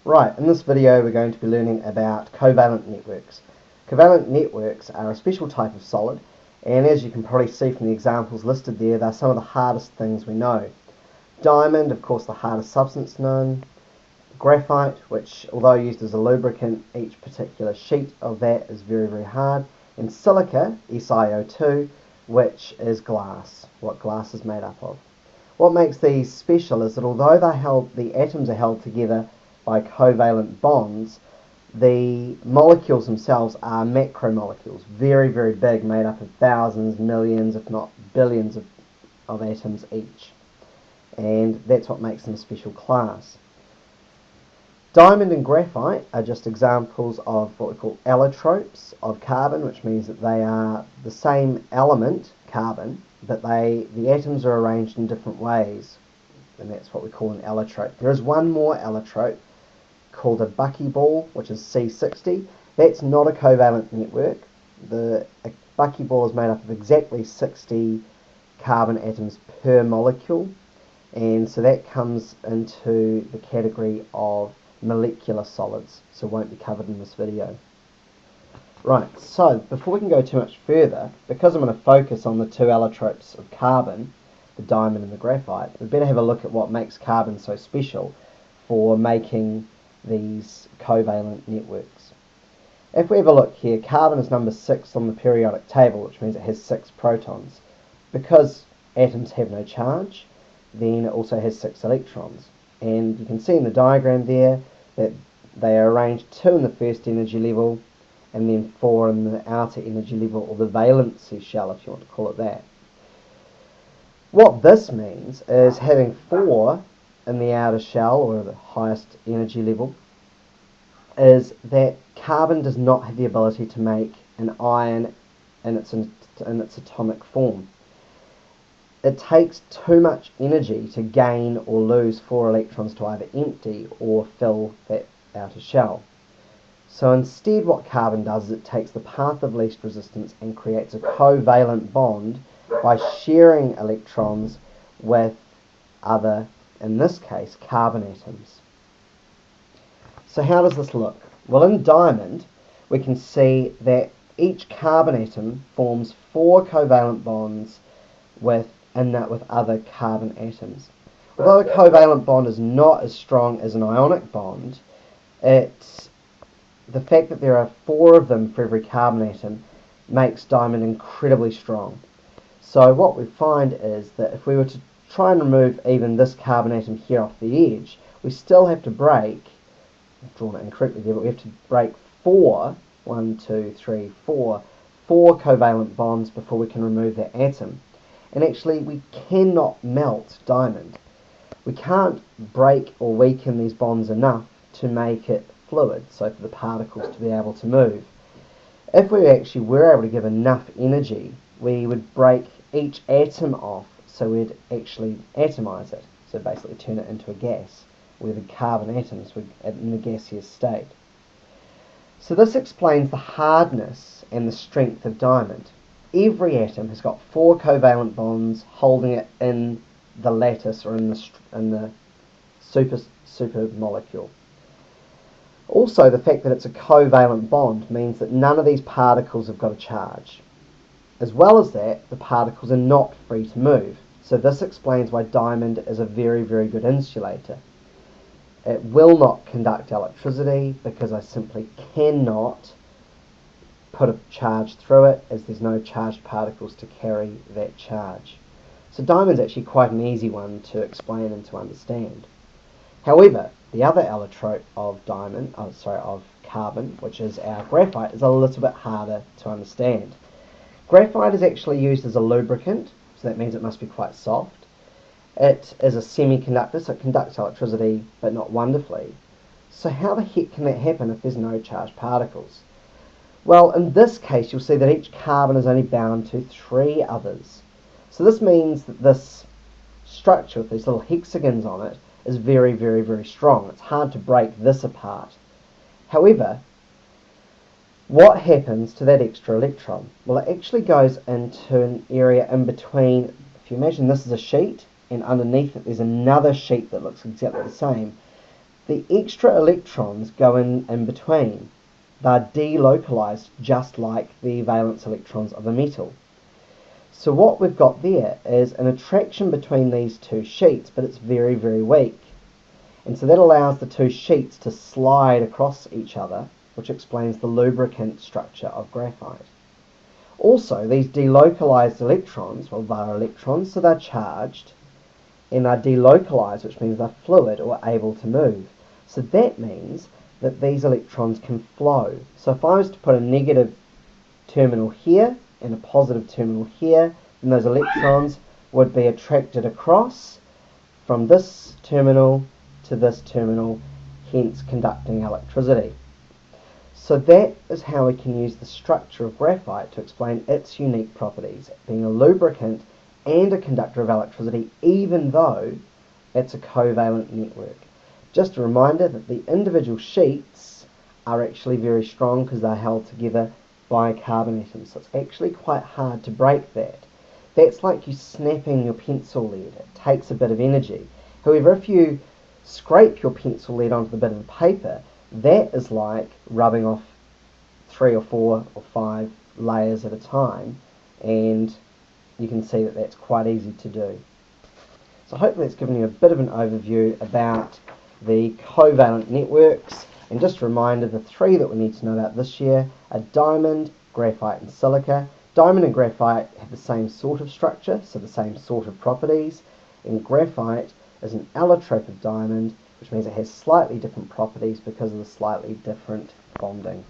Right, in this video we're going to be learning about covalent networks. Covalent networks are a special type of solid, and as you can probably see from the examples listed there, they're some of the hardest things we know. Diamond, of course, the hardest substance known. Graphite, which although used as a lubricant, each particular sheet of that is very, very hard. And silica, SiO2, which is glass, what glass is made up of. What makes these special is that although the atoms are held together by covalent bonds, the molecules themselves are macromolecules, very, very big, made up of thousands, millions, if not billions of atoms each. And that's what makes them a special class. Diamond and graphite are just examples of what we call allotropes of carbon, which means that they are the same element, carbon, but the atoms are arranged in different ways, and that's what we call an allotrope. There is one more allotrope called a buckyball, which is C60. That's not a covalent network. A buckyball is made up of exactly 60 carbon atoms per molecule, and so that comes into the category of molecular solids, so won't be covered in this video. Right, so before we can go too much further, because I'm going to focus on the two allotropes of carbon, the diamond and the graphite, we better have a look at what makes carbon so special for making these covalent networks. If we have a look here, carbon is number 6 on the periodic table, which means it has 6 protons. Because atoms have no charge, then it also has 6 electrons. And you can see in the diagram there that they are arranged 2 in the first energy level and then 4 in the outer energy level, or the valency shell if you want to call it that. What this means is having 4 in the outer shell, or the highest energy level, is that carbon does not have the ability to make an ion in its atomic form. It takes too much energy to gain or lose 4 electrons to either empty or fill that outer shell. So instead what carbon does is it takes the path of least resistance and creates a covalent bond by sharing electrons with other, in this case, carbon atoms. So how does this look? Well, in diamond we can see that each carbon atom forms 4 covalent bonds with other carbon atoms. Although a covalent bond is not as strong as an ionic bond, the fact that there are 4 of them for every carbon atom makes diamond incredibly strong. So what we find is that if we were to try and remove even this carbon atom here off the edge, we still have to break, I've drawn it incorrectly there, but we have to break 4 covalent bonds before we can remove that atom. And actually we cannot melt diamond. We can't break or weaken these bonds enough to make it fluid, so for the particles to be able to move. If we actually were able to give enough energy, we would break each atom off, so we'd actually atomize it, so basically turn it into a gas, where the carbon atoms were in the gaseous state. So this explains the hardness and the strength of diamond. Every atom has got 4 covalent bonds holding it in the lattice, or in the super molecule. Also, the fact that it's a covalent bond means that none of these particles have got a charge. As well as that, the particles are not free to move. So this explains why diamond is a very, very good insulator. It will not conduct electricity because I simply cannot put a charge through it, as there's no charged particles to carry that charge. So diamond's actually quite an easy one to explain and to understand. However, the other allotrope of carbon, which is our graphite, is a little bit harder to understand. Graphite is actually used as a lubricant, so that means it must be quite soft. It is a semiconductor, so it conducts electricity, but not wonderfully. So how the heck can that happen if there's no charged particles? Well, in this case, you'll see that each carbon is only bound to 3 others. So this means that this structure with these little hexagons on it is very, very, very strong. It's hard to break this apart. However, what happens to that extra electron? Well, it actually goes into an area in between. If you imagine this is a sheet, and underneath it there's another sheet that looks exactly the same. The extra electrons go in between. They're delocalized just like the valence electrons of a metal. So what we've got there is an attraction between these two sheets, but it's very, very weak. And so that allows the two sheets to slide across each other, which explains the lubricant structure of graphite. Also, these delocalized electrons, well, they're electrons, so they're charged, and they're delocalized, which means they're fluid or able to move. So that means that these electrons can flow. So if I was to put a negative terminal here and a positive terminal here, then those electrons would be attracted across from this terminal to this terminal, hence conducting electricity. So that is how we can use the structure of graphite to explain its unique properties, being a lubricant and a conductor of electricity, even though it's a covalent network. Just a reminder that the individual sheets are actually very strong because they're held together by carbon atoms, so it's actually quite hard to break that. That's like you snapping your pencil lead. It takes a bit of energy. However, if you scrape your pencil lead onto the bit of paper, that is like rubbing off 3 or 4 or 5 layers at a time, and you can see that that's quite easy to do. So hopefully it's given you a bit of an overview about the covalent networks, and just a reminder, the 3 that we need to know about this year are diamond, graphite and silica. Diamond and graphite have the same sort of structure, so the same sort of properties, and graphite is an allotrope of diamond, which means it has slightly different properties because of the slightly different bonding.